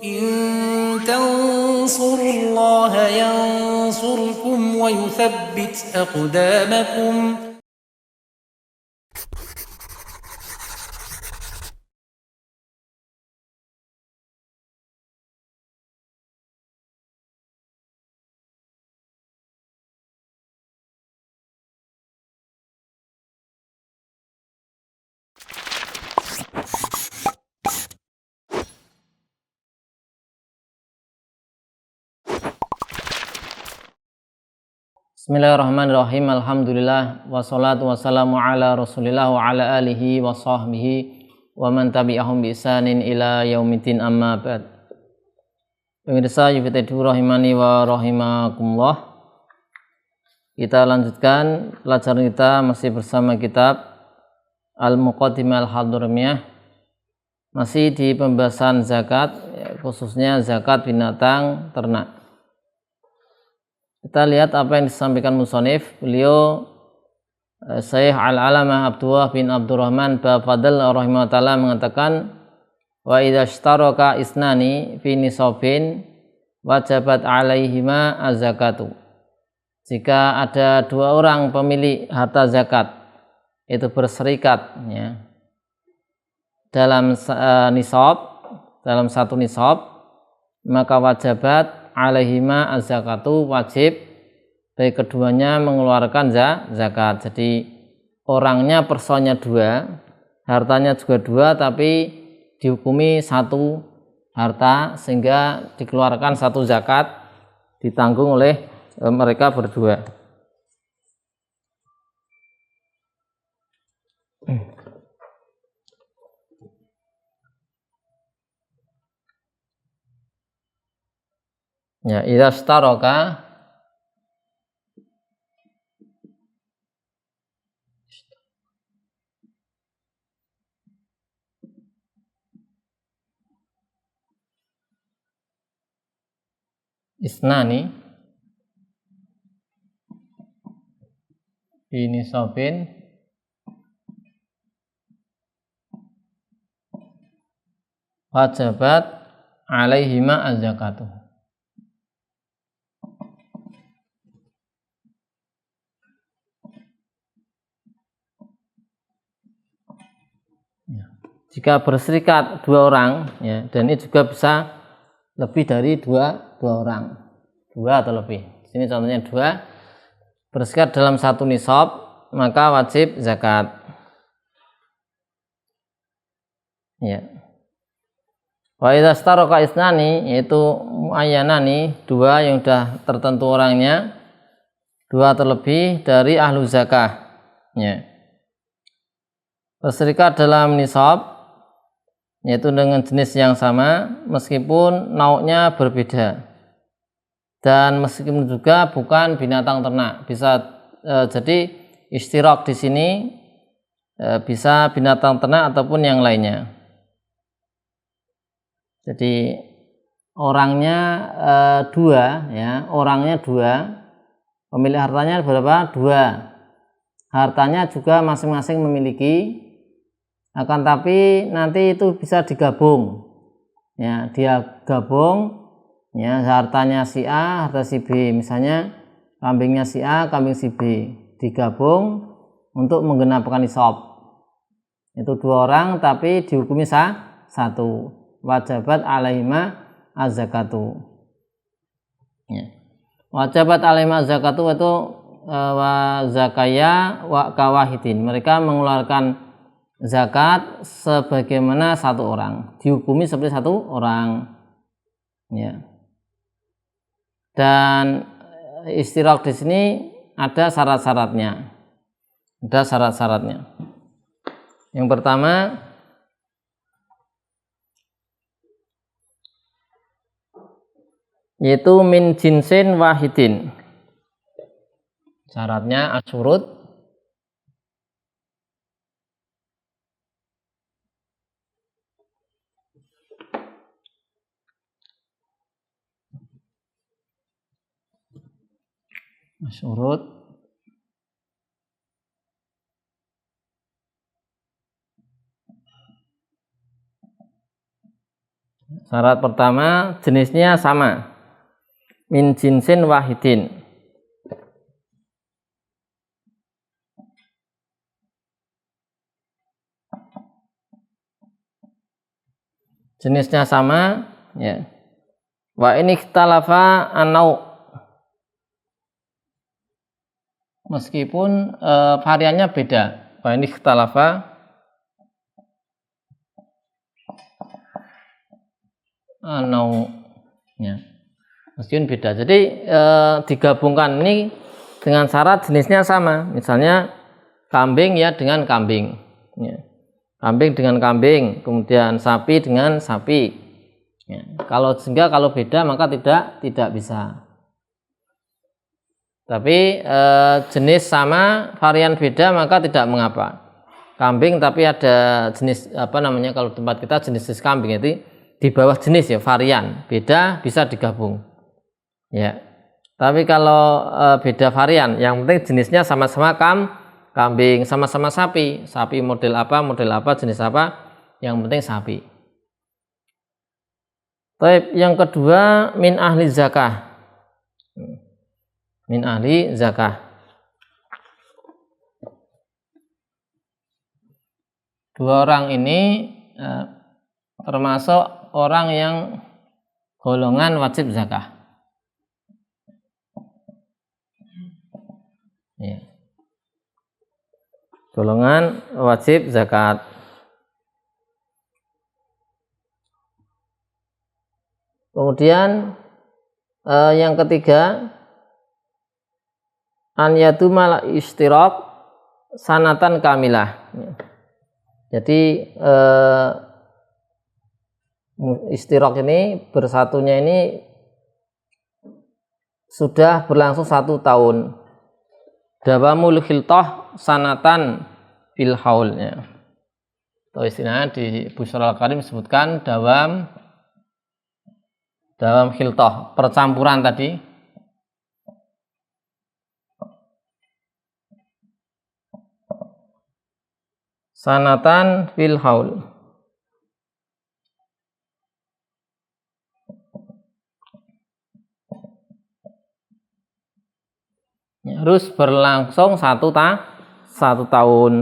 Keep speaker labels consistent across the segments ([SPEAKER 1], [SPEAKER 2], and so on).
[SPEAKER 1] إن تنصروا الله ينصركم ويثبت أقدامكم.
[SPEAKER 2] Bismillahirrahmanirrahim. Alhamdulillah wassalatu wassalamu ala Rasulillah wa ala alihi wa sahbihi wa man tabi'ahum bi ihsanin ila yaumiddin, amma ba'd. Pemirsa YFTDU rahimani wa rahimakumullah. Kita lanjutkan pelajaran kita masih bersama kitab Al-Muqaddimah Al-Hadramiyah, masih di pembahasan zakat, khususnya zakat binatang ternak. Kita lihat apa yang disampaikan musonif. Beliau Syekh Al-Alamah Abdullah bin Abdurrahman Bafadl rahimahullah ta'ala mengatakan, wa idza ishtaraka isnani fi nisabin wajabat alaihima az-zakatu. Jika ada dua orang pemilik harta zakat itu berserikat ya, dalam nisab, dalam satu nisab, maka wajabat alaihima az-zakatu, wajib bagi keduanya mengeluarkan zakat. Jadi orangnya personnya dua, hartanya juga dua, tapi dihukumi satu harta sehingga dikeluarkan satu zakat, ditanggung oleh mereka berdua. Ya, idza staraka isnani fi nisabin wajabat alaihima az-zakatu. Jika berserikat dua orang ya, dan ini juga bisa lebih dari dua orang, dua atau lebih. Sini contohnya dua berserikat dalam satu nisab, maka wajib zakat. Ya. Wa idza staraka isnani, yaitu muayyanani, dua yang sudah tertentu orangnya, dua atau lebih dari ahlu zakah. Ya. Berserikat dalam nisab, yaitu dengan jenis yang sama meskipun nauknya berbeda, dan meskipun juga bukan binatang ternak. Bisa jadi istirak di sini bisa binatang ternak ataupun yang lainnya. Jadi orangnya dua ya, orangnya dua, pemilik hartanya berapa? Dua. Hartanya juga masing-masing memiliki, akan tapi nanti itu bisa digabung ya, dia gabung ya, hartanya si A, harta si B, misalnya kambingnya si A, kambing si B, digabung untuk menggenapkan nisab. Itu dua orang tapi dihukumi satu, wajabat alaihima az-zakatu ya. Wajabat alaihima az-zakatu itu wa zakaya wa kawahidin, mereka mengeluarkan zakat sebagaimana satu orang, dihukumi seperti satu orang ya. Dan istirak di sini ada syarat-syaratnya. Ada syarat-syaratnya. Yang pertama, yaitu min jinsin wahidin. Syaratnya asyurut Syarat pertama, jenisnya sama. Min jinsin wahidin. Jenisnya sama, ya. Wa ini ikhtalafa an-nau'. Meskipun variannya beda. Wa ini ikhtalafa an-nau', ya. Meskipun beda. Jadi digabungkan ini dengan syarat jenisnya sama. Misalnya kambing ya dengan kambing, ya. Kambing dengan kambing, kemudian sapi dengan sapi. Ya. Kalau beda maka tidak bisa. Tapi jenis sama, varian beda maka tidak mengapa. Kambing tapi ada jenis kalau tempat kita jenis kambing itu di bawah jenis ya, varian beda bisa digabung. Ya. Tapi kalau beda varian, yang penting jenisnya sama-sama kambing, sama-sama sapi model apa, jenis apa, yang penting sapi. Baik, yang kedua min ahli zakah. Min ahli zakah. Dua orang ini termasuk orang yang golongan wajib zakah. Ya. Golongan wajib zakat. Kemudian yang ketiga, an yadumal istirak sanatan kamilah. Jadi istirak ini bersatunya ini sudah berlangsung 1 tahun. Dawamul khiltah sanatan fil haul, ya. Atau istilahnya di Busyral Karim disebutkan dawam khiltah, percampuran tadi. Sanatan fil haul. Harus berlangsung 1 tahun.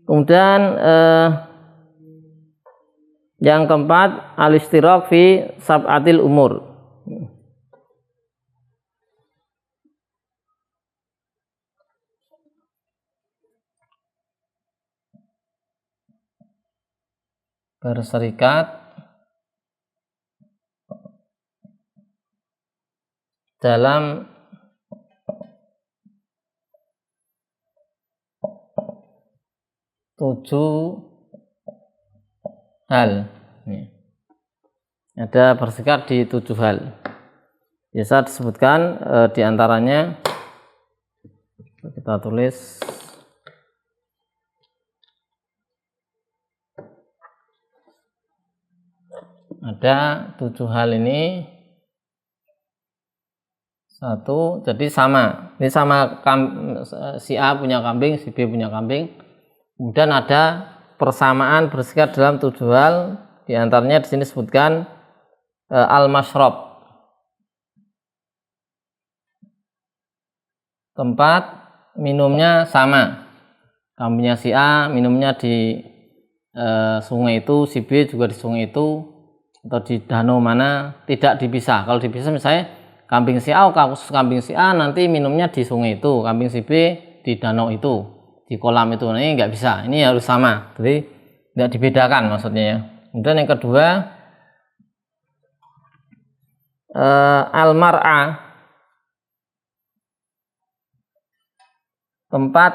[SPEAKER 2] Kemudian yang keempat, al-istirak fi sab'atil umur. Berserikat dalam 7 hal. Ada berserikat di 7 hal. Biasa disebutkan diantaranya, kita tulis, ada 7 hal ini. 1, jadi sama. Ini sama, si A punya kambing, si B punya kambing. Kemudian ada persamaan berserikat dalam 7 hal. Di antaranya di sini disebutkan al-mashrab, tempat minumnya sama. Kambingnya si A minumnya di sungai itu, si B juga di sungai itu, atau di danau mana, tidak dipisah. Kalau dipisah misalnya kambing si A, khusus kambing si A nanti minumnya di sungai itu, kambing si B di danau itu, di kolam itu. Nah, ini nggak bisa, ini harus sama, jadi nggak dibedakan maksudnya ya. Kemudian yang kedua, al-mar'a, tempat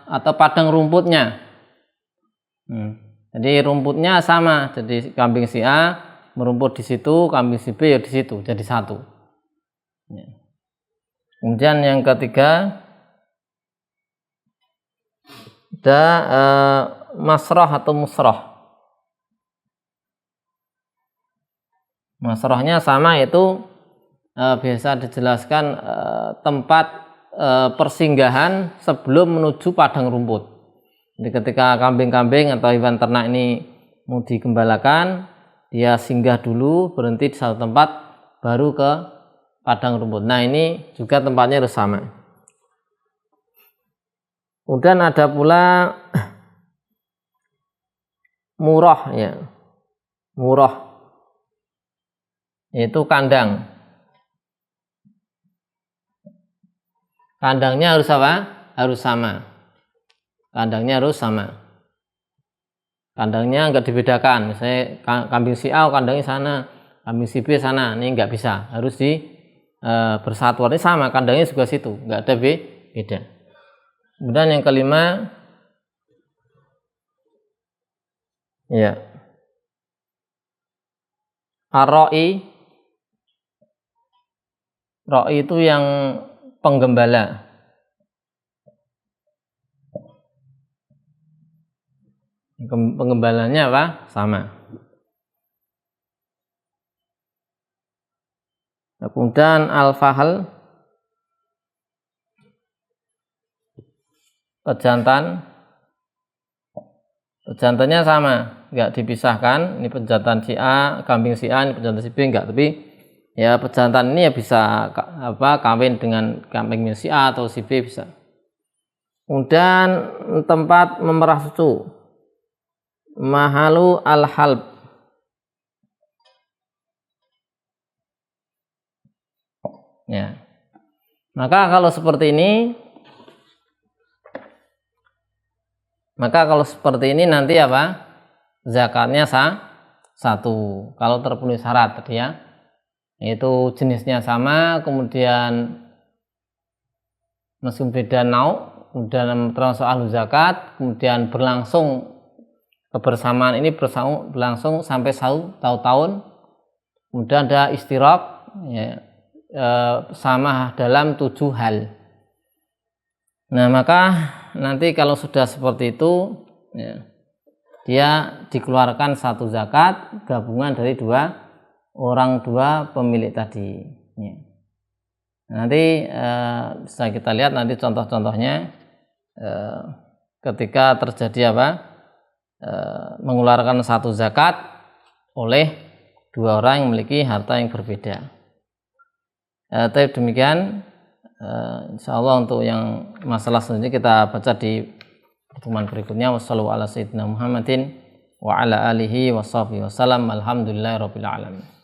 [SPEAKER 2] atau padang rumputnya. Jadi rumputnya sama, jadi kambing si A merumput di situ, kambing si B ya di situ, jadi 1. Kemudian yang ketiga, ada masrah atau musrah. Masrahnya sama, yaitu biasa dijelaskan tempat persinggahan sebelum menuju padang rumput. Jadi ketika kambing-kambing atau hewan ternak ini mau digembalakan, dia singgah dulu, berhenti di satu tempat, baru ke padang rumput. Nah ini juga tempatnya harus sama. Kemudian ada pula murah, ya, murah, yaitu kandang. Kandangnya harus apa? Harus sama. Kandangnya harus sama. Kandangnya enggak dibedakan. Misalnya kambing si A kandangnya sana, kambing si B sana. Ini enggak bisa. Harus di bersatuan. Ini sama, kandangnya juga situ. Enggak ada beda. Kemudian yang kelima, ya, ar-ra'i. Ra'i itu yang penggembala. Penggembalanya apa? Sama. Kemudian al-fahl, pejantan. Pejantannya sama, enggak dipisahkan. Ini pejantan si A, kambing si A, ini pejantan si B, enggak. Tapi ya pejantan ini ya bisa kawin dengan kambing si A atau si B bisa. Kemudian tempat memerah susu, mahalu al-halb. Ya. Maka kalau seperti ini nanti apa? Zakatnya satu. Kalau terpenuhi syarat tadi ya. Yaitu jenisnya sama, kemudian meskipun beda nau, kemudian termasuk ahlu zakat, kemudian berlangsung kebersamaan ini berlangsung sampai tahun, kemudian ada istiraq, ya, sama dalam 7 hal. Nah maka nanti kalau sudah seperti itu, ya, dia dikeluarkan satu zakat gabungan dari dua pemilik tadi. Ya. Nanti bisa kita lihat nanti contoh-contohnya ketika terjadi mengeluarkan satu zakat oleh dua orang yang memiliki harta yang berbeda. Tapi demikian, insya Allah untuk yang masalah selanjutnya kita baca di pertemuan berikutnya. Wassalamualaikum warahmatullahi wabarakatuh. Wa ala alihi wa sahbihi wasallam. Alhamdulillahirabbil alamin.